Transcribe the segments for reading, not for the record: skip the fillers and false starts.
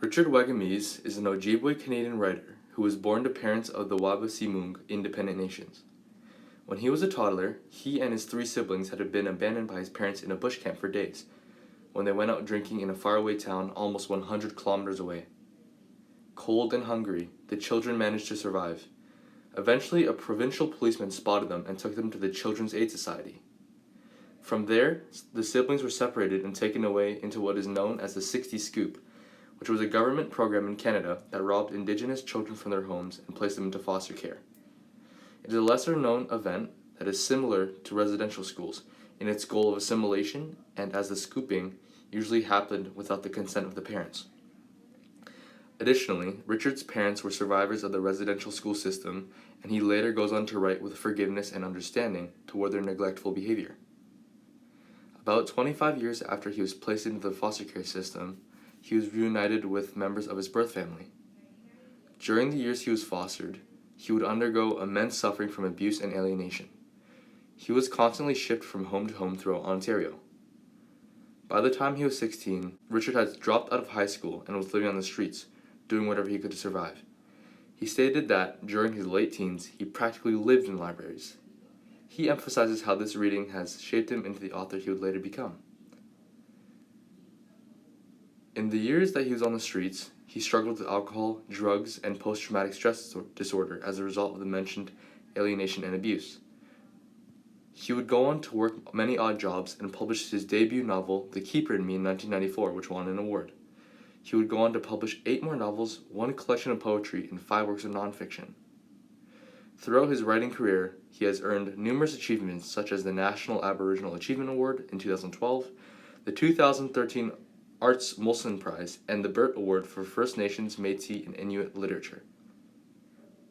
Richard Wagamese is an Ojibwe Canadian writer who was born to parents of the Wagamese independent nations. When he was a toddler, he and his three siblings had been abandoned by his parents in a bush camp for days, when they went out drinking in a faraway town almost 100 kilometers away. Cold and hungry, the children managed to survive. Eventually, a provincial policeman spotted them and took them to the Children's Aid Society. From there, the siblings were separated and taken away into what is known as the 60 Scoop, which was a government program in Canada that robbed Indigenous children from their homes and placed them into foster care. It is a lesser-known event that is similar to residential schools in its goal of assimilation, and as the scooping usually happened without the consent of the parents. Additionally, Richard's parents were survivors of the residential school system, and he later goes on to write with forgiveness and understanding toward their neglectful behavior. About 25 years after he was placed into the foster care system, he was reunited with members of his birth family. During the years he was fostered, he would undergo immense suffering from abuse and alienation. He was constantly shipped from home to home throughout Ontario. By the time he was 16, Richard had dropped out of high school and was living on the streets, doing whatever he could to survive. He stated that, during his late teens, he practically lived in libraries. He emphasizes how this reading has shaped him into the author he would later become. In the years that he was on the streets, he struggled with alcohol, drugs, and post-traumatic stress disorder as a result of the mentioned alienation and abuse. He would go on to work many odd jobs and published his debut novel, The Keeper in Me, in 1994, which won an award. He would go on to publish 8 more novels, 1 collection of poetry, and 5 works of nonfiction. Throughout his writing career, he has earned numerous achievements such as the National Aboriginal Achievement Award in 2012, the 2013 Arts Molson Prize, and the Burt Award for First Nations, Métis, and Inuit literature.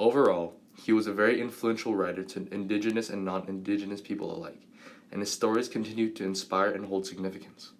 Overall, he was a very influential writer to Indigenous and non-Indigenous people alike, and his stories continue to inspire and hold significance.